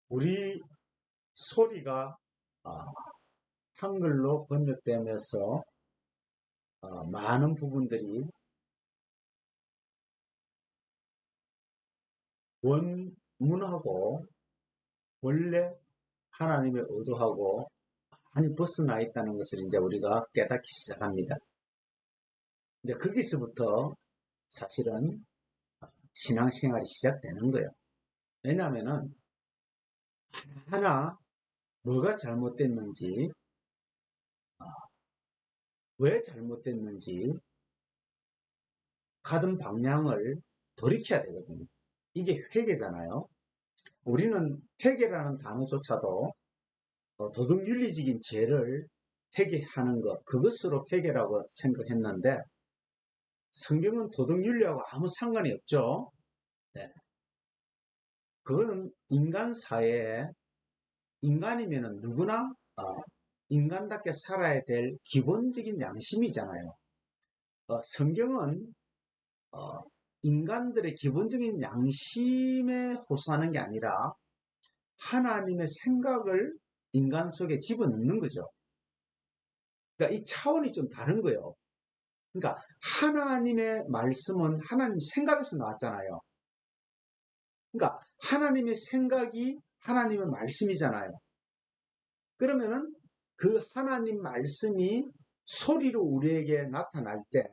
우리 소리가 어, 한글로 번역되면서 많은 부분들이 원문하고 원래 하나님의 의도하고 많이 벗어나 있다는 것을 이제 우리가 깨닫기 시작합니다. 이제 거기서부터 사실은 신앙생활이 시작되는 거예요. 왜냐하면은 하나 뭐가 잘못됐는지, 왜 잘못됐는지 가던 방향을 돌이켜야 되거든요. 이게 회개잖아요. 우리는 회개라는 단어조차도 도덕윤리적인 죄를 회개하는 것, 그것으로 회개라고 생각했는데 성경은 도덕윤리하고 아무 상관이 없죠. 네. 그거는 인간 사회에 인간이면 누구나 인간답게 살아야 될 기본적인 양심이잖아요. 성경은 인간들의 기본적인 양심에 호소하는 게 아니라 하나님의 생각을 인간 속에 집어넣는 거죠. 그러니까 이 차원이 좀 다른 거예요. 그러니까 하나님의 말씀은 하나님 생각에서 나왔잖아요. 그러니까 하나님의 생각이 하나님의 말씀이잖아요. 그러면은 그 하나님 말씀이 소리로 우리에게 나타날 때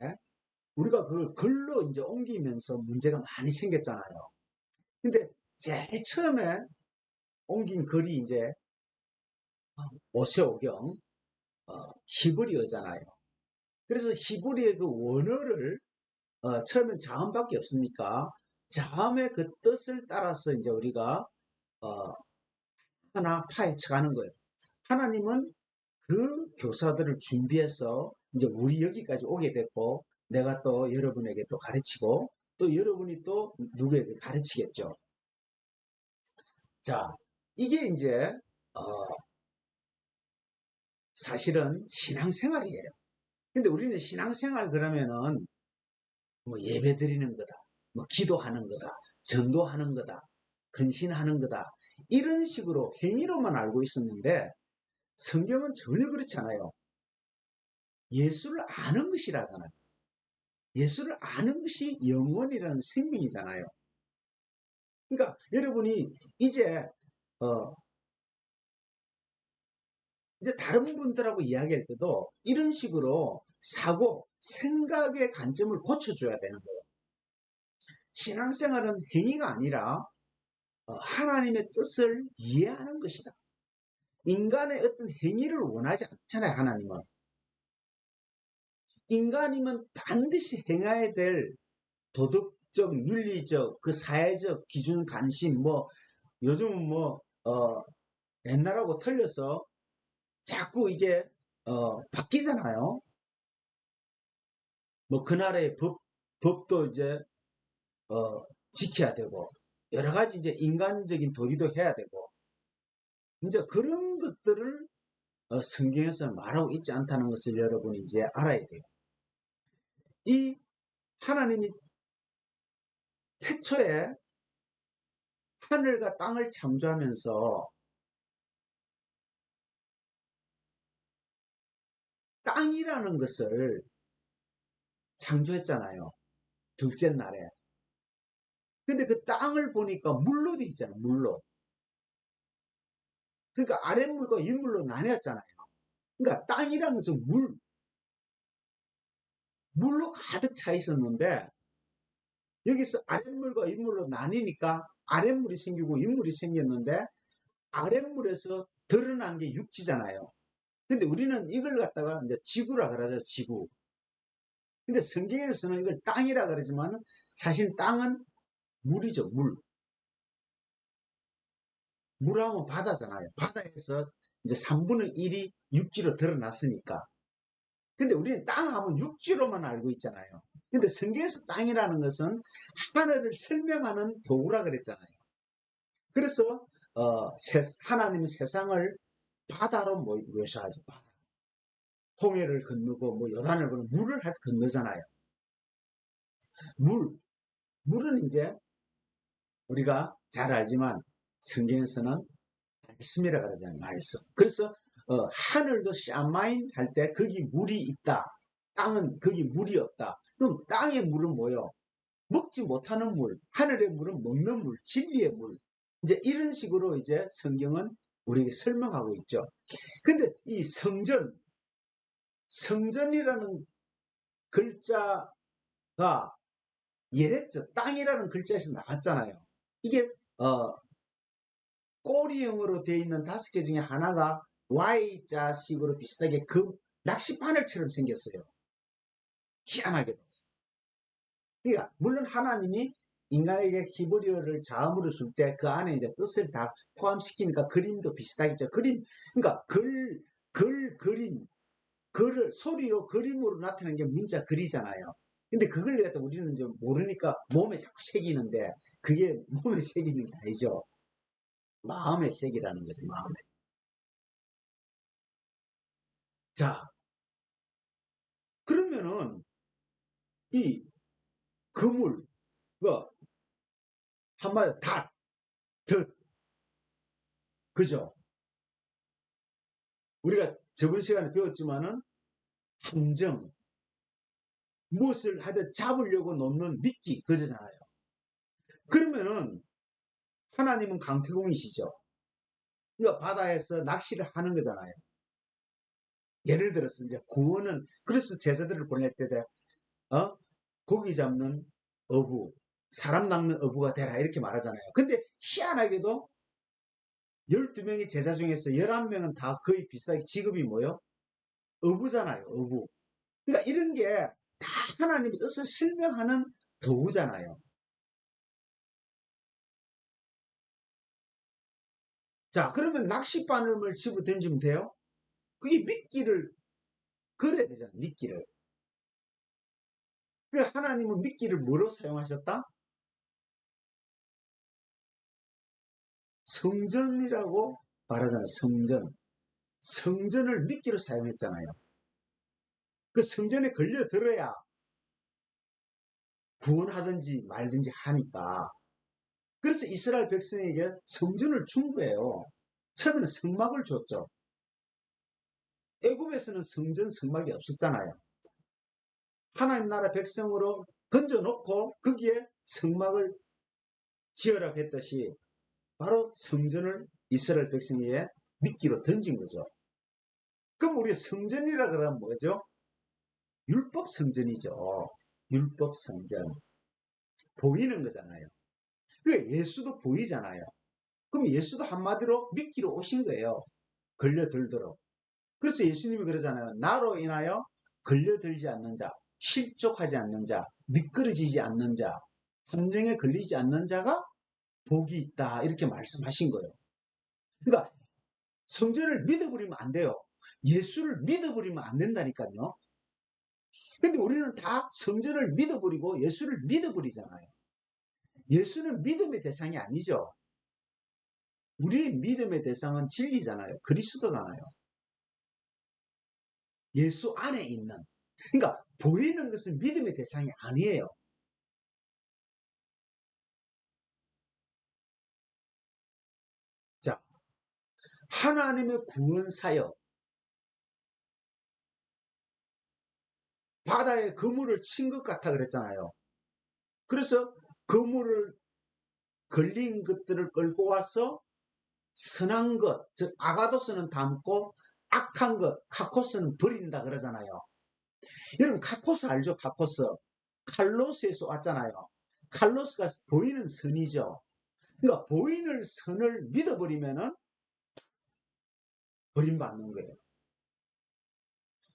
우리가 그걸 글로 이제 옮기면서 문제가 많이 생겼잖아요. 근데 제일 처음에 옮긴 글이 이제 모세오경 히브리어잖아요. 그래서 히브리의 그 원어를 처음엔 자음밖에 없으니까 자음의 그 뜻을 따라서 이제 우리가 어, 하나 파헤쳐가는 거예요. 하나님은 그 교사들을 준비해서 이제 우리 여기까지 오게 됐고 내가 또 여러분에게 또 가르치고 또 여러분이 또 누구에게 가르치겠죠. 자, 이게 이제 사실은 신앙생활이에요. 근데 우리는 신앙생활 그러면은 뭐 예배 드리는 거다, 뭐 기도하는 거다, 전도하는 거다, 근신하는 거다 이런 식으로 행위로만 알고 있었는데 성경은 전혀 그렇지 않아요. 예수를 아는 것이라잖아요. 예수를 아는 것이 영원이라는 생명이잖아요. 그러니까 여러분이 이제 어 이제 다른 분들하고 이야기할 때도 이런 식으로 사고 생각의 관점을 고쳐줘야 되는 거예요. 신앙생활은 행위가 아니라 하나님의 뜻을 이해하는 것이다. 인간의 어떤 행위를 원하지 않잖아요. 하나님은 인간이면 반드시 행해야 될 도덕적, 윤리적, 그 사회적 기준, 관심, 뭐 요즘은 뭐 옛날하고 틀려서 자꾸 이게 바뀌잖아요. 뭐 그날의 법도 이제 지켜야 되고 여러 가지 이제 인간적인 도리도 해야 되고 이제 그런 것들을 성경에서 말하고 있지 않다는 것을 여러분이 이제 알아야 돼요. 이 하나님이 태초에 하늘과 땅을 창조하면서 땅이라는 것을 창조했잖아요. 둘째 날에. 근데 그 땅을 보니까 물로 돼 있잖아요. 물로. 그러니까 아랫물과 윗물로 나뉘었잖아요. 그러니까 땅이라는 것은 물로 가득 차 있었는데 여기서 아랫물과 윗물로 나뉘니까 아랫물이 생기고 윗물이 생겼는데 아랫물에서 드러난 게 육지잖아요. 근데 우리는 이걸 갖다가 이제 지구라 그러죠. 지구. 근데 성경에서는 이걸 땅이라 그러지만 사실 땅은 물이죠. 물. 물하면 바다잖아요. 바다에서 이제 3분의 1이 육지로 드러났으니까. 근데 우리는 땅 하면 육지로만 알고 있잖아요. 근데 성경에서 땅이라는 것은 하늘을 설명하는 도구라 그랬잖아요. 그래서 하나님은 세상을 바다로 묘사하죠. 홍해를 건너고 뭐 요단을 건너 물을 건너잖아요. 물은 이제 우리가 잘 알지만 성경에서는 말씀이라 그러잖아요. 말씀. 그래서 하늘도 샤마인 할 때 거기 물이 있다. 땅은 거기 물이 없다. 그럼 땅의 물은 뭐요? 먹지 못하는 물, 하늘의 물은 먹는 물, 진리의 물. 이제 이런 식으로 이제 성경은 우리에게 설명하고 있죠. 근데 이 성전이라는 글자가 예랬죠. 땅이라는 글자에서 나왔잖아요. 이게 꼬리형으로 되어 있는 5개 중에 하나가 Y자식으로 비슷하게 낚시바늘처럼 생겼어요. 희한하게도. 그러니까 물론 하나님이 인간에게 히브리어를 자음으로 줄 때 그 안에 이제 뜻을 다 포함시키니까 그림도 비슷하겠죠. 그러니까 그림, 글을 소리로 그림으로 나타내는 게 문자 글이잖아요. 근데 그걸 갖다 우리는 좀 모르니까 몸에 자꾸 새기는데 그게 몸에 새기는 게 아니죠. 마음에 새기라는 거죠. 마음에. 자, 그러면은 이 그물, 그 한마디로 덫, 그죠? 우리가 저번 시간에 배웠지만은 함정, 무엇을 하든 잡으려고 놓는 미끼, 그거잖아요. 그러면은 하나님은 강태공이시죠. 그러니까 바다에서 낚시를 하는 거잖아요. 예를 들어서 이제 구원은 그래서 제자들을 보낼 때 고기 잡는 어부, 사람 낚는 어부가 되라 이렇게 말하잖아요. 근데 희한하게도 12명의 제자 중에서 11명은 다 거의 비슷하게 직업이 뭐요? 어부잖아요. 어부. 그러니까 이런 게 다 하나님의 뜻을 설명하는 도구잖아요. 자, 그러면 낚싯바늘을 집어 던지면 돼요? 그게 미끼를 걸어야 되잖아요. 미끼를. 그 하나님은 미끼를 뭐로 사용하셨다? 성전이라고 말하잖아요. 성전. 성전을 미끼로 사용했잖아요. 그 성전에 걸려들어야 구원하든지 말든지 하니까. 그래서 이스라엘 백성에게 성전을 준 거예요. 처음에는 성막을 줬죠. 애굽에서는 성전 성막이 없었잖아요. 하나님 나라 백성으로 건져놓고 거기에 성막을 지으라고 했듯이 바로 성전을 이스라엘 백성에게 미끼로 던진 거죠. 그럼 우리 성전이라 그러면 뭐죠? 율법 성전이죠. 율법 성전. 보이는 거잖아요. 그 예수도 보이잖아요. 그럼 예수도 한마디로 미끼로 오신 거예요. 걸려들도록. 그래서 예수님이 그러잖아요. 나로 인하여 걸려들지 않는 자, 실족하지 않는 자, 미끄러지지 않는 자, 함정에 걸리지 않는 자가 복이 있다. 이렇게 말씀하신 거예요. 그러니까 성전을 믿어버리면 안 돼요. 예수를 믿어버리면 안 된다니까요. 근데 우리는 다 성전을 믿어버리고 예수를 믿어버리잖아요. 예수는 믿음의 대상이 아니죠. 우리의 믿음의 대상은 진리잖아요. 그리스도잖아요. 예수 안에 있는. 그러니까 보이는 것은 믿음의 대상이 아니에요. 자, 하나님의 구원 사역. 바다에 그물을 친 것 같아 그랬잖아요. 그래서 그물을 걸린 것들을 끌고 와서 선한 것, 즉 아가도스는 담고 악한 것, 카코스는 버린다 그러잖아요. 여러분 카코스 알죠? 카코스. 칼로스에서 왔잖아요. 칼로스가 보이는 선이죠. 그러니까 보이는 선을 믿어버리면은 버림받는 거예요.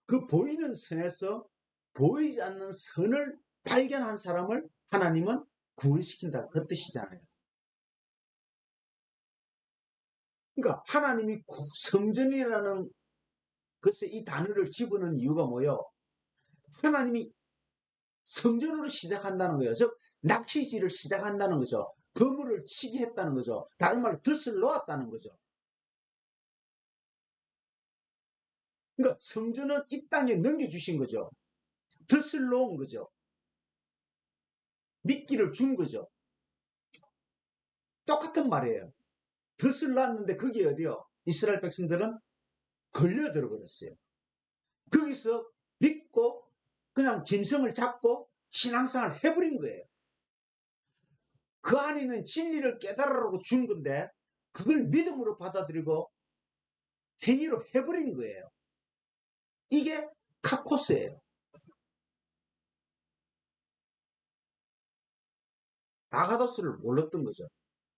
그 보이는 선에서 보이지 않는 선을 발견한 사람을 하나님은 구원시킨다. 그 뜻이잖아요. 그러니까 하나님이 성전이라는 것에 이 단어를 집어넣은 이유가 뭐예요? 하나님이 성전으로 시작한다는 거예요. 즉 낚시질을 시작한다는 거죠. 그물을 치게 했다는 거죠. 다른 말로 덫을 놓았다는 거죠. 그러니까 성전은 이 땅에 넘겨주신 거죠. 덫을 놓은 거죠. 미끼를 준 거죠. 똑같은 말이에요. 덫을 놨는데 그게 어디요? 이스라엘 백성들은 걸려들어 버렸어요. 거기서 믿고 그냥 짐승을 잡고 신앙생활을 해버린 거예요. 그 안에는 진리를 깨달으라고 준 건데 그걸 믿음으로 받아들이고 행위로 해버린 거예요. 이게 카코스예요. 아가도스를 몰랐던 거죠.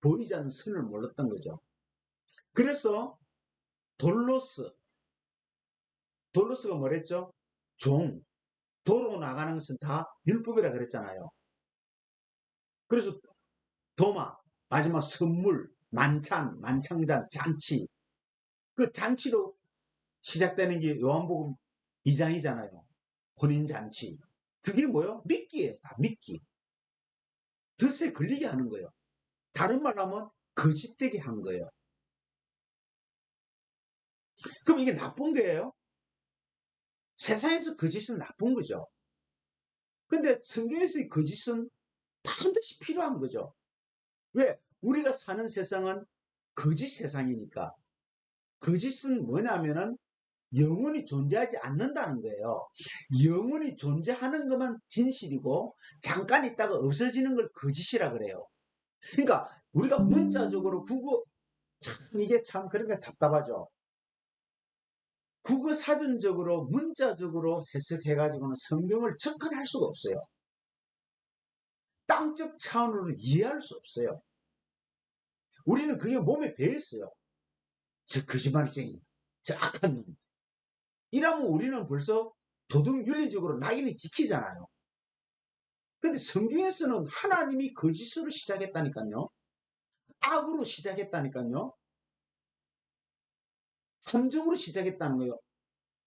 보이지 않는 선을 몰랐던 거죠. 그래서 돌로스가 뭐랬죠? 종, 도로 나가는 것은 다 율법이라 그랬잖아요. 그래서 도마, 마지막 선물, 만찬, 만창잔, 잔치. 그 잔치로 시작되는 게 요한복음 2장이잖아요. 혼인잔치. 그게 뭐요? 미끼예요. 다 미끼. 덫에 걸리게 하는 거예요. 다른 말로 하면 거짓되게 한 거예요. 그럼 이게 나쁜 거예요? 세상에서 거짓은 나쁜 거죠. 근데 성경에서의 거짓은 반드시 필요한 거죠. 왜? 우리가 사는 세상은 거짓 세상이니까. 거짓은 뭐냐면은 영원히 존재하지 않는다는 거예요. 영원히 존재하는 것만 진실이고 잠깐 있다가 없어지는 걸 거짓이라 그래요. 그러니까 우리가 문자적으로 국어 참 이게 참 그러니까 답답하죠. 국어 사전적으로 문자적으로 해석해가지고는 성경을 접근할 수가 없어요. 땅적 차원으로는 이해할 수 없어요. 우리는 그게 몸에 배었어요. 저 거짓말쟁이, 저 악한 놈. 이러면 우리는 벌써 도덕 윤리적으로 낙인이 찍히잖아요. 근데 성경에서는 하나님이 거짓으로 시작했다니까요. 악으로 시작했다니까요. 함정으로 시작했다는 거예요.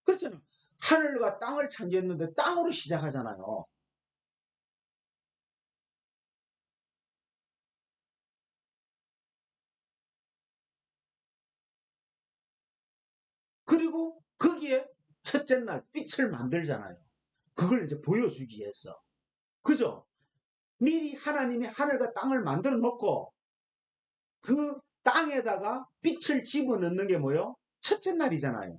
그렇잖아요. 하늘과 땅을 창조했는데 땅으로 시작하잖아요. 그리고 거기에 첫째 날 빛을 만들잖아요. 그걸 이제 보여주기 위해서. 그죠? 미리 하나님이 하늘과 땅을 만들어 놓고 그 땅에다가 빛을 집어넣는 게 뭐예요? 첫째 날이잖아요.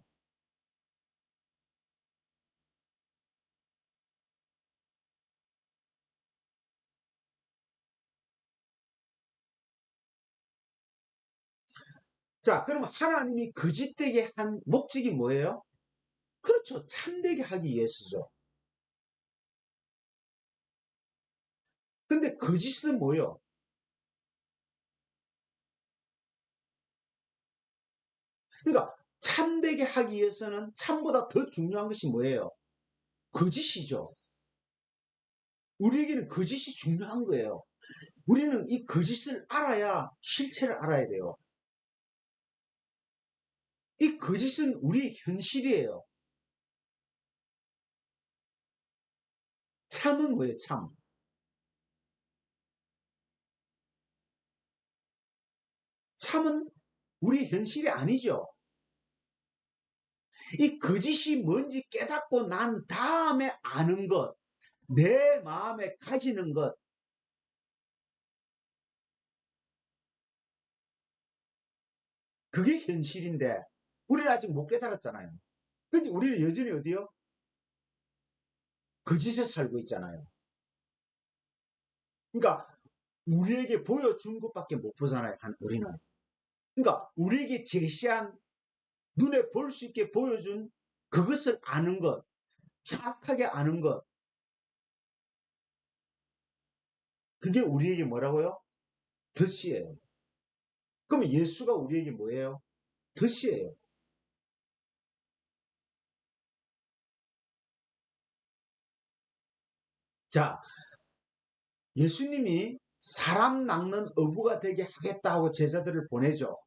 자, 그러면 하나님이 거짓되게 한 목적이 뭐예요? 그렇죠. 참되게 하기 위해서죠. 근데 거짓은 뭐예요? 그러니까 참되게 하기 위해서는 참보다 더 중요한 것이 뭐예요? 거짓이죠. 우리에게는 거짓이 중요한 거예요. 우리는 이 거짓을 알아야 실체를 알아야 돼요. 이 거짓은 우리의 현실이에요. 참은 뭐예요? 참. 참은 우리 현실이 아니죠. 이 거짓이 뭔지 깨닫고 난 다음에 아는 것, 내 마음에 가지는 것, 그게 현실인데 우리는 아직 못 깨달았잖아요. 근데 우리는 여전히 어디요? 거짓에 살고 있잖아요. 그러니까 우리에게 보여준 것밖에 못 보잖아요. 우리는. 그러니까 우리에게 제시한 눈에 볼 수 있게 보여준 그것을 아는 것, 정확하게 아는 것, 그게 우리에게 뭐라고요? 덫이에요. 그러면 예수가 우리에게 뭐예요? 덫이에요. 자, 예수님이 사람 낚는 어부가 되게 하겠다 하고 제자들을 보내죠.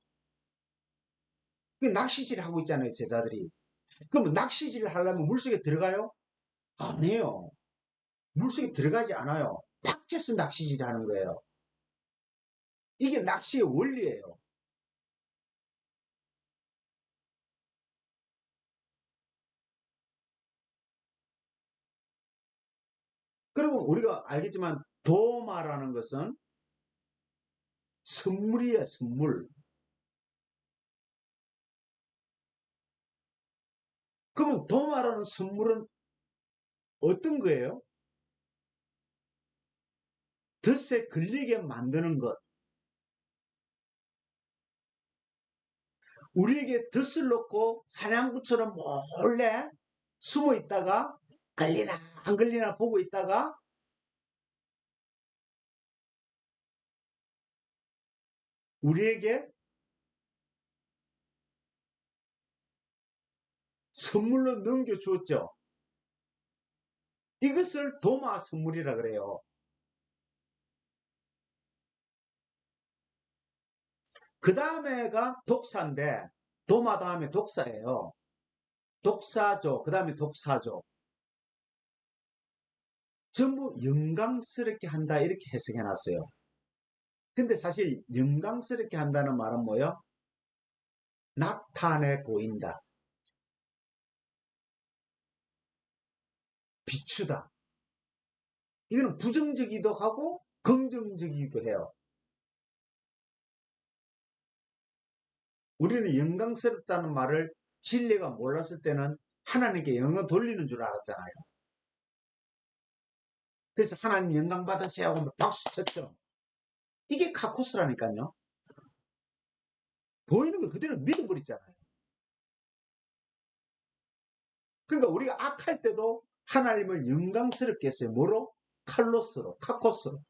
그 낚시질 하고 있잖아요, 제자들이. 그러면 낚시질을 하려면 물속에 들어가요? 아니에요. 물속에 들어가지 않아요. 밖에서 낚시질 하는 거예요. 이게 낚시의 원리예요. 그리고 우리가 알겠지만 도마라는 것은 선물이에요, 선물. 그러면 도마라는 선물은 어떤 거예요? 덫에 걸리게 만드는 것. 우리에게 덫을 놓고 사냥꾼처럼 몰래 숨어 있다가 걸리나 안 걸리나 보고 있다가 우리에게 선물로 넘겨주었죠. 이것을 도마 선물이라 그래요. 그 다음에가 독사인데 도마 다음에 독사예요. 독사조, 그 다음에 독사조. 전부 영광스럽게 한다 이렇게 해석해 놨어요. 근데 사실 영광스럽게 한다는 말은 뭐예요? 나타내 보인다. 비추다. 이거는 부정적이기도 하고 긍정적이기도 해요. 우리는 영광스럽다는 말을 진리가 몰랐을 때는 하나님께 영광 돌리는 줄 알았잖아요. 그래서 하나님 영광 받으세요 하고 박수 쳤죠. 이게 카코스라니까요. 보이는 걸 그대로 믿어버리잖아요. 그러니까 우리가 악할 때도 하나님을 영광스럽게 했어요. 뭐로? 칼로스로, 카코스로.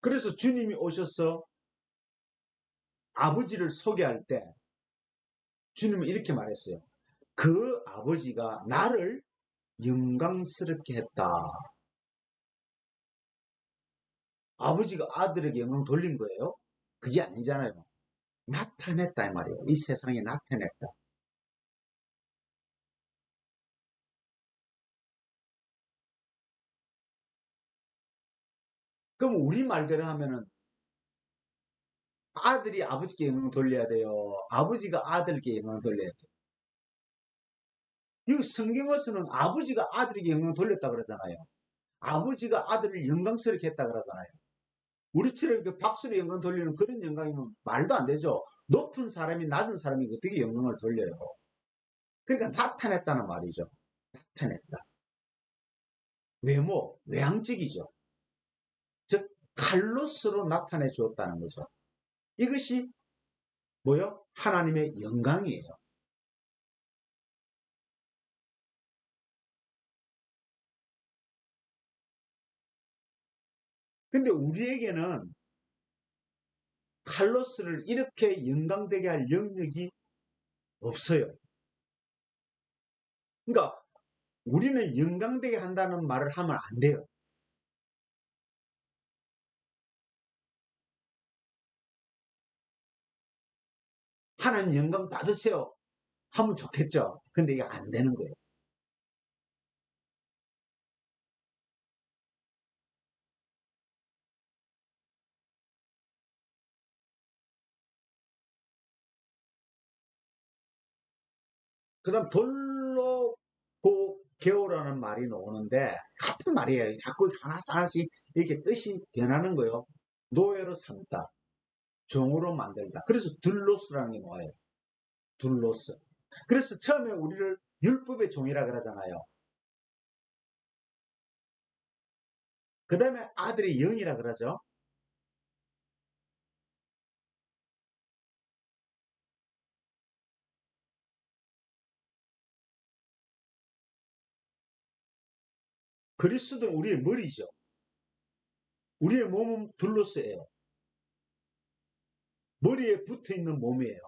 그래서 주님이 오셔서 아버지를 소개할 때 주님은 이렇게 말했어요. 그 아버지가 나를 영광스럽게 했다. 아버지가 아들에게 영광 돌린 거예요? 그게 아니잖아요. 나타냈다 이 말이에요. 이 세상에 나타냈다. 그럼 우리 말대로 하면은 아들이 아버지께 영광 돌려야 돼요. 아버지가 아들에게 영광 돌려야 돼요. 이 성경에서는 아버지가 아들에게 영광 돌렸다 그러잖아요. 아버지가 아들을 영광스럽게 했다 그러잖아요. 우리처럼 그 박수로 영광 돌리는 그런 영광이면 말도 안 되죠. 높은 사람이 낮은 사람이 어떻게 영광을 돌려요? 그러니까 나타냈다는 말이죠. 나타냈다. 외모, 외향적이죠. 즉 칼로스로 나타내 주었다는 거죠. 이것이 뭐요? 하나님의 영광이에요. 근데 우리에게는 칼로스를 이렇게 영광되게 할 영역이 없어요. 그러니까 우리는 영광되게 한다는 말을 하면 안 돼요. 하나님 영광 받으세요 하면 좋겠죠. 근데 이게 안 되는 거예요. 그 다음 돌로 개오라는 말이 나오는데 같은 말이에요. 자꾸 하나씩 이렇게 뜻이 변하는 거예요. 노예로 삼다. 종으로 만들다. 그래서 둘로스라는 게 뭐예요? 둘로스. 그래서 처음에 우리를 율법의 종이라 그러잖아요. 그 다음에 아들의 영이라 그러죠. 그리스도는 우리의 머리죠. 우리의 몸은 둘로스예요. 머리에 붙어 있는 몸이에요.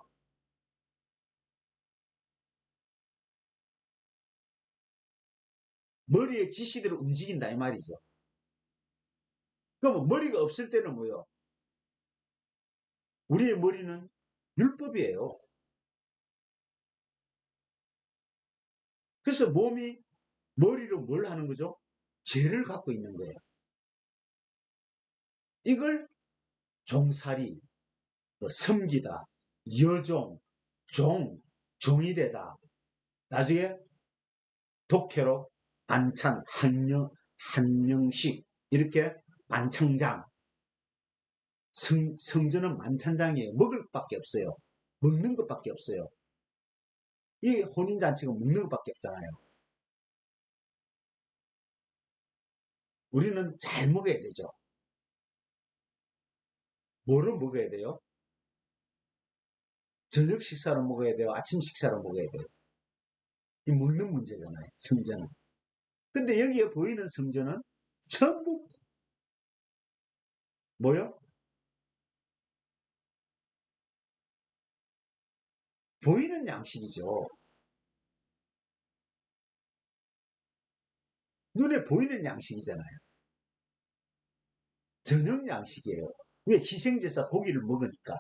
머리의 지시대로 움직인다 이 말이죠. 그럼 머리가 없을 때는 뭐예요? 우리의 머리는 율법이에요. 그래서 몸이 머리로 뭘 하는 거죠? 죄를 갖고 있는 거예요. 이걸 종살이, 섬기다, 여종, 종이 되다. 나중에 독해로 안찬, 한영식 이렇게 안창장 성전은 만찬장이에요. 먹을 것밖에 없어요. 먹는 것밖에 없어요. 이 혼인잔치가 먹는 것밖에 없잖아요. 우리는 잘 먹어야 되죠. 뭐를 먹어야 돼요? 저녁 식사로 먹어야 돼요? 아침 식사로 먹어야 돼요? 이 먹는 문제잖아요. 성전은. 근데 여기에 보이는 성전은 전부 뭐요? 보이는 양식이죠. 눈에 보이는 양식이잖아요. 저녁 양식이에요. 왜? 희생제사 고기를 먹으니까.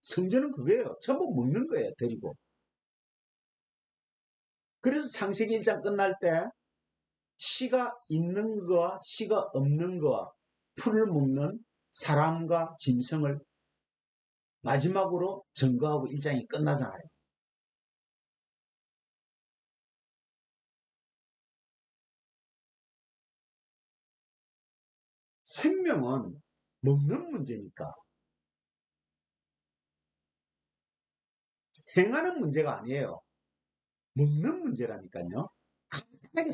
성전은 그거예요. 전부 먹는 거예요. 드리고. 그래서 창세기 1장 끝날 때 씨가 있는 거와 씨가 없는 거와 풀을 먹는 사람과 짐승을 마지막으로 증거하고 1장이 끝나잖아요. 생명은 먹는 문제니까 행하는 문제가 아니에요. 먹는 문제라니까요. 간단하게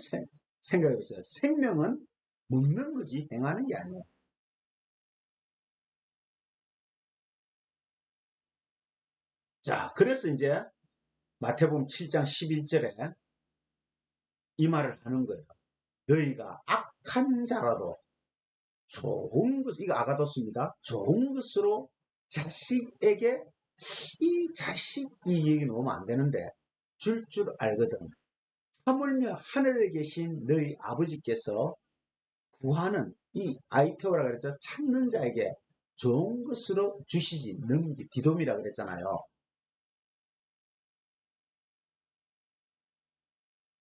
생각해보세요. 생명은 먹는 거지 행하는 게 아니에요. 자, 그래서 이제 마태복음 7장 11절에 이 말을 하는 거예요. 너희가 악한 자라도 좋은 것, 이거 아가도스입니다. 좋은 것으로 자식에게 이 자식 이 얘기 놓으면 안 되는데 줄 알거든. 하물며 하늘에 계신 너희 아버지께서 구하는 이 아이테오라 그랬죠. 찾는 자에게 좋은 것으로 주시지 능기 디돔이라 그랬잖아요.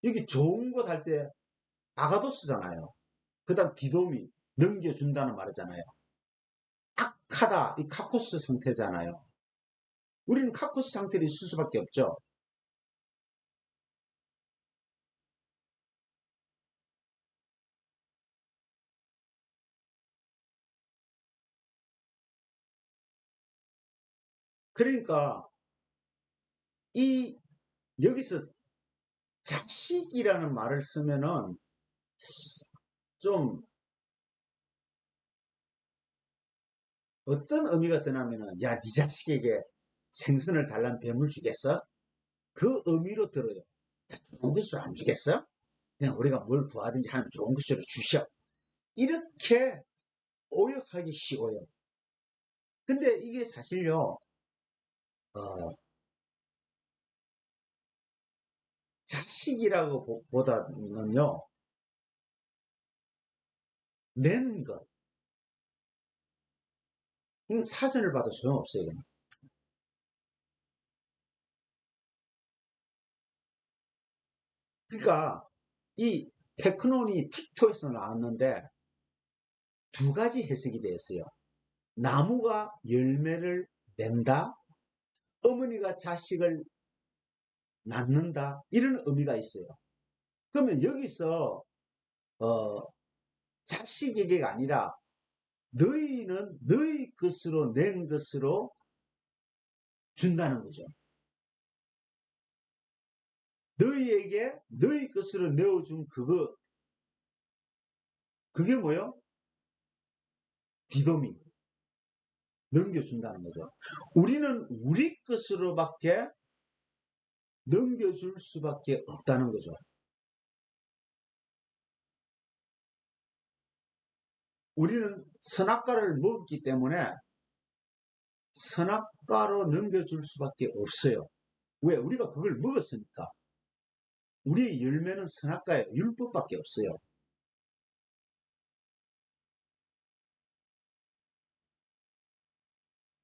여기 좋은 것 할 때 아가도스잖아요. 그 다음 디돔이 넘겨준다는 말이잖아요. 악하다 이 카코스 상태잖아요. 우리는 카코스 상태로 있을 수밖에 없죠. 그러니까 이 여기서 자식이라는 말을 쓰면은 좀 어떤 의미가 드냐면은 야, 네 자식에게 생선을 달란 뱀을 주겠어? 그 의미로 들어요. 야, 좋은 것으로 안 주겠어? 그냥 우리가 뭘 구하든지 하면 좋은 것으로 주셔. 이렇게 오역하기 쉬워요. 근데 이게 사실요, 어, 자식이라고 보다는요, 낸 것. 이건 사전을 봐도 소용없어요. 그냥. 그러니까 이 테크논이 틱토에서 나왔는데 두 가지 해석이 되었어요. 나무가 열매를 낸다? 어머니가 자식을 낳는다? 이런 의미가 있어요. 그러면 여기서 어, 자식에게가 아니라 너희는 너희 것으로 낸 것으로 준다는 거죠. 너희에게 너희 것으로 내어준 그게 뭐요? 디도미 넘겨준다는 거죠. 우리는 우리 것으로밖에 넘겨줄 수밖에 없다는 거죠. 우리는 선악과를 먹었기 때문에 선악과로 넘겨줄 수밖에 없어요. 왜? 우리가 그걸 먹었으니까. 우리의 열매는 선악과예요. 율법밖에 없어요.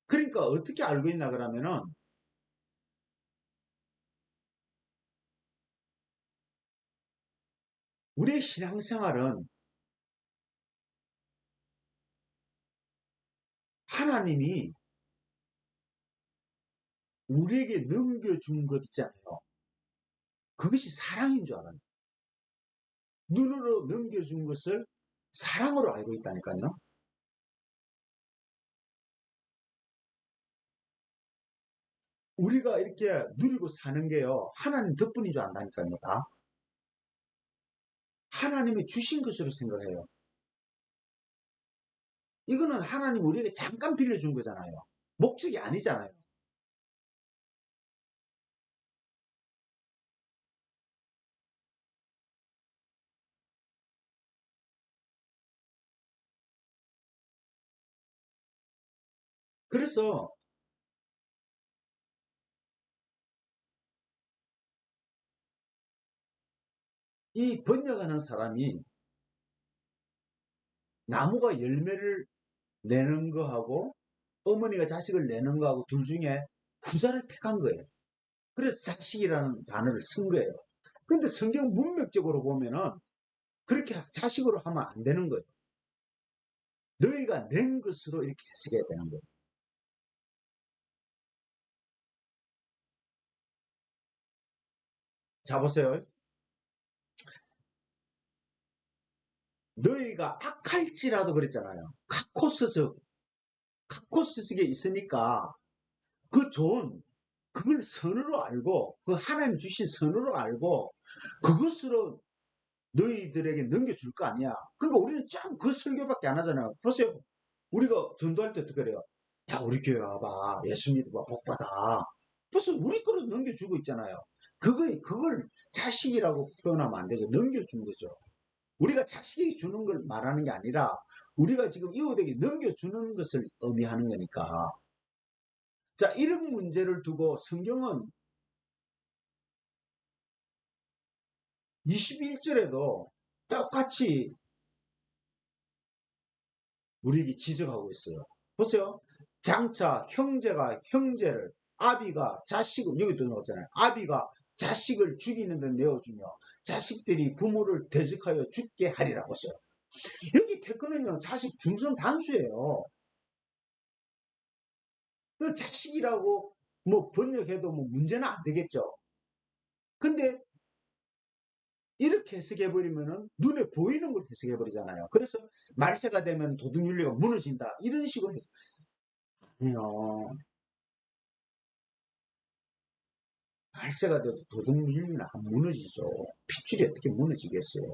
그러니까 어떻게 알고 있나 그러면은 우리의 신앙생활은 하나님이 우리에게 넘겨준 것 있잖아요. 그것이 사랑인 줄 알아요. 눈으로 넘겨준 것을 사랑으로 알고 있다니까요. 우리가 이렇게 누리고 사는 게요, 하나님 덕분인 줄 안다니까요, 다. 하나님이 주신 것으로 생각해요. 이거는 하나님 우리에게 잠깐 빌려준 거잖아요. 목적이 아니잖아요. 그래서 이 번역하는 사람이 나무가 열매를 내는 거하고 어머니가 자식을 내는 거하고 둘 중에 후자를 택한 거예요. 그래서 자식이라는 단어를 쓴 거예요. 근데 성경 문맥적으로 보면은 그렇게 자식으로 하면 안 되는 거예요. 너희가 낸 것으로 이렇게 해석해야 되는 거예요. 자, 보세요. 너희가 악할지라도 그랬잖아요. 카코스석에 있으니까 그 좋은, 그걸 선으로 알고, 그 하나님 주신 선으로 알고, 그것으로 너희들에게 넘겨줄 거 아니야. 그러니까 우리는 참 그 설교밖에 안 하잖아요. 보세요. 우리가 전도할 때 어떻게 그래요? 야, 우리 교회 와봐. 예수 믿어봐. 복 받아. 벌써 우리 거로 넘겨주고 있잖아요. 그걸 자식이라고 표현하면 안 되죠. 넘겨준 거죠. 우리가 자식에게 주는 걸 말하는 게 아니라 우리가 지금 이웃에게 넘겨주는 것을 의미하는 거니까. 자, 이런 문제를 두고 성경은 21절에도 똑같이 우리에게 지적하고 있어요. 보세요. 장차 형제가 형제를, 아비가 자식을, 여기도 나왔잖아요. 아비가 자식을 죽이는 데 내어주며 자식들이 부모를 대적하여 죽게 하리라. 보세요. 여기 테크는요, 자식 중성 단수예요. 그 자식이라고 뭐 번역해도 뭐 문제는 안 되겠죠. 근데 이렇게 해석해버리면은 눈에 보이는 걸 해석해버리잖아요. 그래서 말세가 되면 도덕윤리가 무너진다. 이런 식으로 해서. 아니요. 말세가 돼도 도덕윤리는 안 무너지죠. 핏줄이 어떻게 무너지겠어요.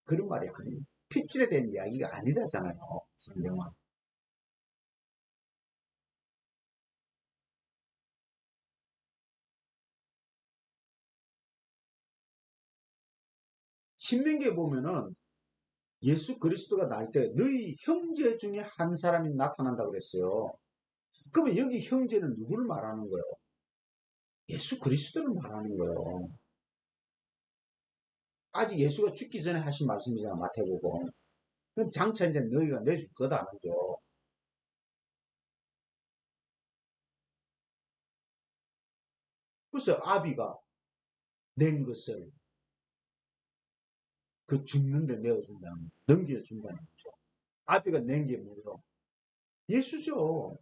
그런 말이 아니에요. 핏줄에 대한 이야기가 아니라잖아요. 성경은. 신명기에 보면은 예수 그리스도가 날 때 너희 형제 중에 한 사람이 나타난다고 그랬어요. 그러면 여기 형제는 누구를 말하는 거예요? 예수 그리스도를 말하는 거예요. 아직 예수가 죽기 전에 하신 말씀이잖아, 마태복음. 그럼 장차 이제 너희가 내줄 거다, 그죠? 그래서 아비가 낸 것을 그 죽는데 내어준다는, 넘겨준다는 거죠. 아비가 낸 게 뭐예요? 예수죠.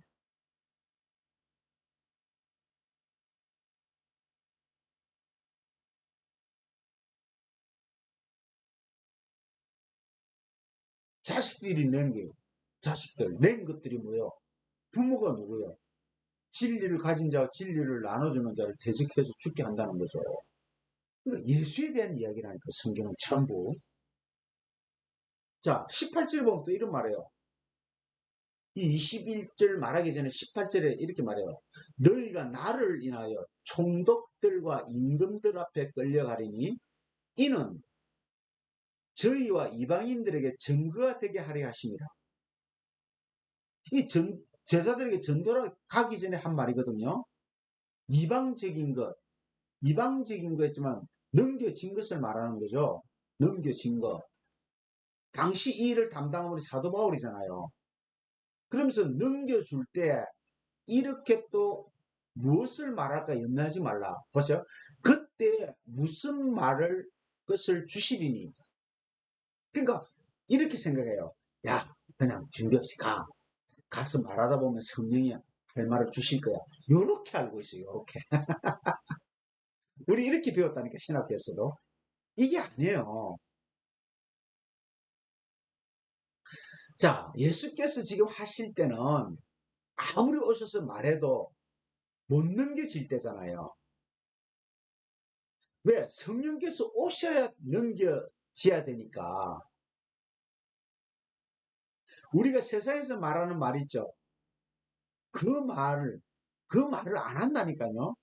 자식들이 낸 게, 자식들, 낸 것들이 뭐예요? 부모가 누구예요? 진리를 가진 자와 진리를 나눠주는 자를 대적해서 죽게 한다는 거죠. 그러니까 예수에 대한 이야기라니까, 성경은 전부. 자, 18절 보면 또 이런 말이에요. 이 21절 말하기 전에 18절에 이렇게 말해요. 너희가 나를 인하여 총독들과 임금들 앞에 끌려가리니 이는 저희와 이방인들에게 증거가 되게 하려 하심이라. 이 제자들에게 전도를 가기 전에 한 말이거든요. 이방적인 것, 이방적인 거였지만 넘겨진 것을 말하는 거죠. 넘겨진 것. 당시 이 일을 담당한 우리 사도 바울이잖아요. 그러면서 넘겨줄 때 이렇게 또 무엇을 말할까 염려하지 말라. 보세요. 그때 무슨 말을 것을 주시리니. 그러니까 이렇게 생각해요. 야, 그냥 준비 없이 가. 가서 말하다 보면 성령이 할 말을 주실 거야. 요렇게 알고 있어요. 요렇게. 우리 이렇게 배웠다니까 신학교에서도. 이게 아니에요. 자, 예수께서 지금 하실 때는 아무리 오셔서 말해도 못 넘겨질 때잖아요. 왜? 성령께서 오셔야 넘겨져야 되니까. 우리가 세상에서 말하는 말 있죠. 그 말을 안 한다니까요.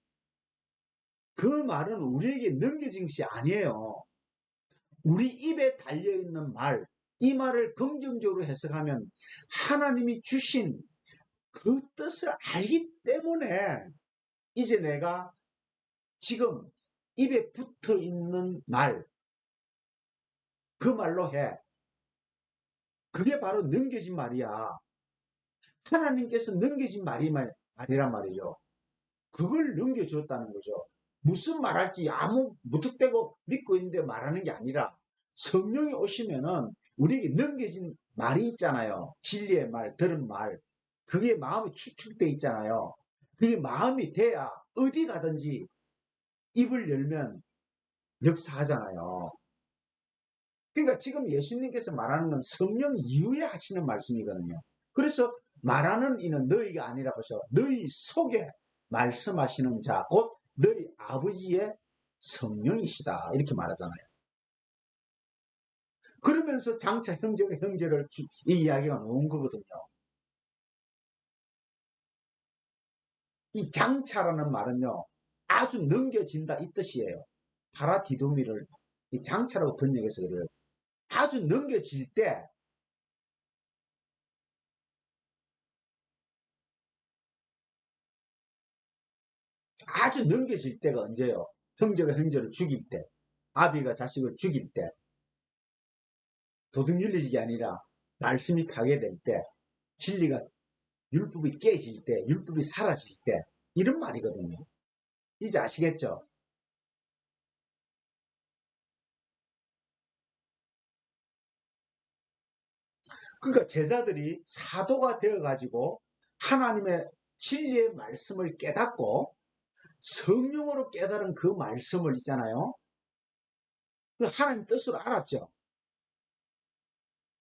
그 말은 우리에게 넘겨진 것이 아니에요. 우리 입에 달려있는 말, 이 말을 긍정적으로 해석하면 하나님이 주신 그 뜻을 알기 때문에 이제 내가 지금 입에 붙어 있는 말, 그 말로 해. 그게 바로 넘겨진 말이야. 하나님께서 넘겨진 말이란 말이죠. 그걸 넘겨줬다는 거죠. 무슨 말할지 아무 무턱대고 믿고 있는데 말하는 게 아니라 성령이 오시면은 우리에게 넘겨진 말이 있잖아요. 진리의 말, 들은 말. 그게 마음에 축축돼 있잖아요. 그게 마음이 돼야 어디 가든지 입을 열면 역사하잖아요. 그러니까 지금 예수님께서 말하는 건 성령 이후에 하시는 말씀이거든요. 그래서 말하는 이는 너희가 아니라 보셔. 너희 속에 말씀하시는 자, 곧 너희 아버지의 성령이시다. 이렇게 말하잖아요. 그러면서 장차 형제가 형제를 이 이야기가 나온 거거든요. 이 장차라는 말은요, 아주 넘겨진다 이 뜻이에요. 파라디도미를 이 장차라고 번역해서 그래요. 아주 넘겨질 때, 아주 넘겨질 때가 언제요? 형제가 형제를 죽일 때, 아비가 자식을 죽일 때, 도둑윤리직이 아니라 말씀이 파괴될 때, 진리가 율법이 깨질 때, 율법이 사라질 때, 이런 말이거든요. 이제 아시겠죠? 그러니까 제자들이 사도가 되어가지고 하나님의 진리의 말씀을 깨닫고 성령으로 깨달은 그 말씀을 있잖아요. 그 하나님 뜻으로 알았죠.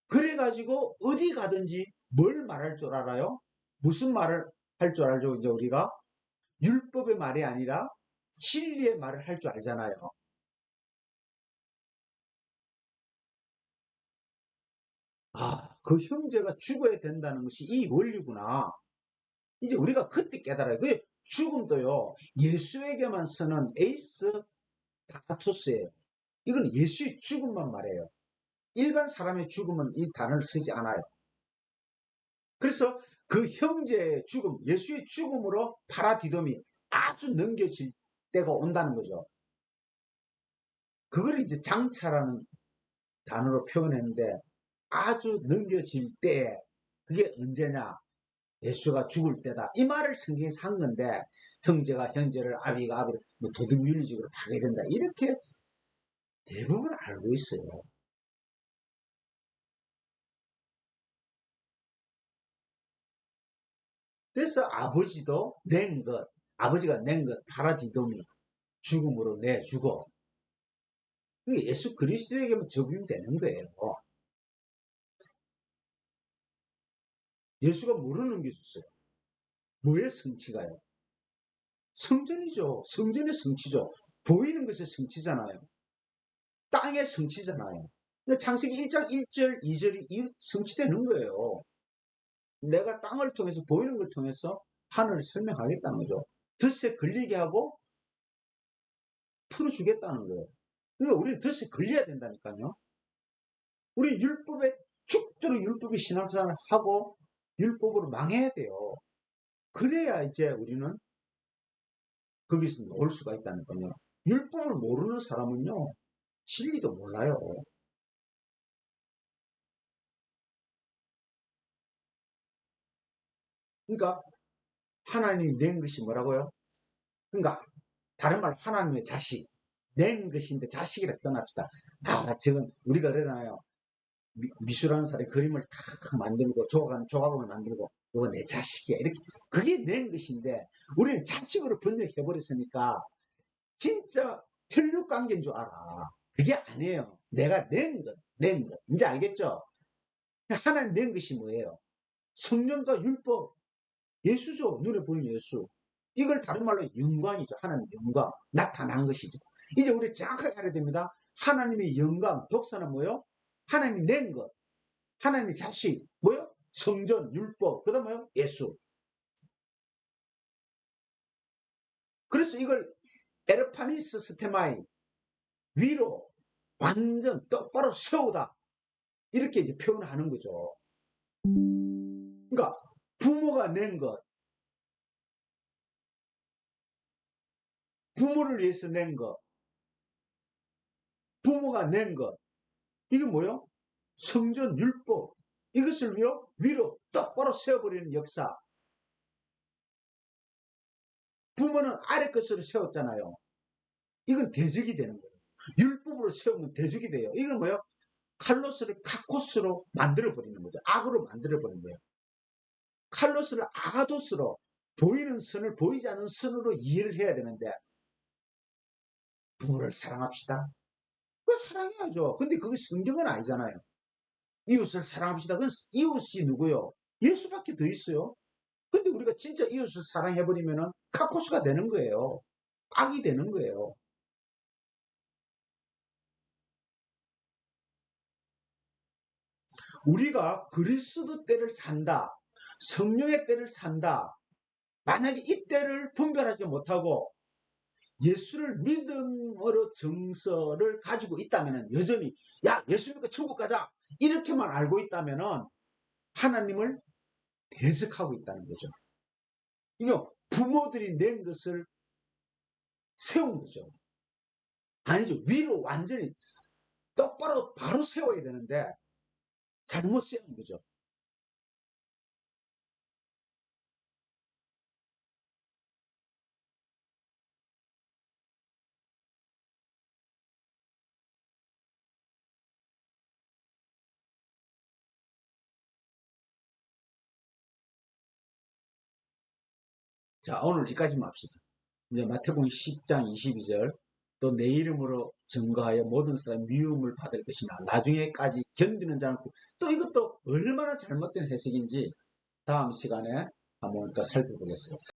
그래가지고 어디 가든지 뭘 말할 줄 알아요? 무슨 말을 할 줄 알죠? 이제 우리가 율법의 말이 아니라 진리의 말을 할 줄 알잖아요. 아, 그 형제가 죽어야 된다는 것이 이 원리구나. 이제 우리가 그때 깨달아요. 그 죽음도요, 예수에게만 쓰는 에이스 다토스예요. 이건 예수의 죽음만 말해요. 일반 사람의 죽음은 이 단어를 쓰지 않아요. 그래서 그 형제의 죽음, 예수의 죽음으로 파라디돔이 아주 넘겨질 때가 온다는 거죠. 그걸 이제 장차라는 단어로 표현했는데 아주 넘겨질 때에 그게 언제냐? 예수가 죽을 때다. 이 말을 성경에서 한 건데 형제가 형제를 아비가 아비를 뭐 도둑윤리적으로 파괴된다. 이렇게 대부분 알고 있어요. 그래서 아버지도 낸 것, 아버지가 낸 것, 파라디돔이 죽음으로 내주고, 그게 예수 그리스도에게만 적용되는 거예요. 예수가 뭐를 넘겨줬어요? 뭐의 성취가요? 성전이죠. 성전의 성취죠. 보이는 것의 성취잖아요. 땅의 성취잖아요. 창세기 1장 1절, 2절이 성취되는 거예요. 내가 땅을 통해서 보이는 걸 통해서 하늘을 설명하겠다는 거죠. 덫에 걸리게 하고 풀어주겠다는 거예요. 그러니까 우리는 덫에 걸려야 된다니까요. 우리 율법에 죽도록 율법의 신앙생활을 하고 율법으로 망해야 돼요. 그래야 이제 우리는 거기서 놓을 수가 있다는 거예요. 율법을 모르는 사람은요, 진리도 몰라요. 그러니까 하나님이 낸 것이 뭐라고요? 그러니까 다른 말로 하나님의 자식, 낸 것인데 자식이라 표현합시다. 아, 지금 우리가 그러잖아요. 미술하는 사람이 그림을 탁 만들고 조각을 만들고 이거 내 자식이야 이렇게 그게 낸 것인데 우리는 자식으로 번역해 버렸으니까 진짜 혈육 관계인 줄 알아. 그게 아니에요. 내가 낸 것. 이제 알겠죠? 하나님 낸 것이 뭐예요? 성령과 율법, 예수죠. 눈에 보이는 예수. 이걸 다른 말로 영광이죠. 하나님의 영광. 나타난 것이죠. 이제 우리 정확하게 알아야 됩니다. 하나님의 영광, 독사는 뭐요? 하나님이 낸 것. 하나님의 자식, 뭐요? 성전, 율법, 그 다음 뭐요? 예수. 그래서 이걸 에르파니스 스테마이, 위로 완전 똑바로 세우다. 이렇게 이제 표현하는 거죠. 그러니까 부모가 낸 것, 부모를 위해서 낸 것, 부모가 낸 것. 이게 뭐요? 성전, 율법. 이것을 위로 똑바로 세워버리는 역사. 부모는 아래 것으로 세웠잖아요. 이건 대적이 되는 거예요. 율법으로 세우면 대적이 돼요. 이건 뭐요? 칼로스를 카코스로 만들어버리는 거죠. 악으로 만들어버리는 거예요. 칼로스를 아가도스로 보이는 선을 보이지 않는 선으로 이해를 해야 되는데 부모를 사랑합시다. 그거 사랑해야죠. 근데 그게 성경은 아니잖아요. 이웃을 사랑합시다. 그건 이웃이 누구요? 예수밖에 더 있어요. 근데 우리가 진짜 이웃을 사랑해버리면은 카코스가 되는 거예요. 악이 되는 거예요. 우리가 그리스도 때를 산다. 성령의 때를 산다. 만약에 이 때를 분별하지 못하고 예수를 믿음으로 정서를 가지고 있다면 여전히 야 예수 믿고 천국 가자 이렇게만 알고 있다면 하나님을 대적하고 있다는 거죠. 이거 부모들이 낸 것을 세운 거죠. 아니죠. 위로 완전히 똑바로 바로 세워야 되는데 잘못 세운 거죠. 자, 오늘 여기까지만 합시다. 이제 마태복음 10장 22절 또 내 이름으로 증거하여 모든 사람이 미움을 받을 것이나 나중에까지 견디는 자는 또 이것도 얼마나 잘못된 해석인지 다음 시간에 한번 더 살펴보겠습니다.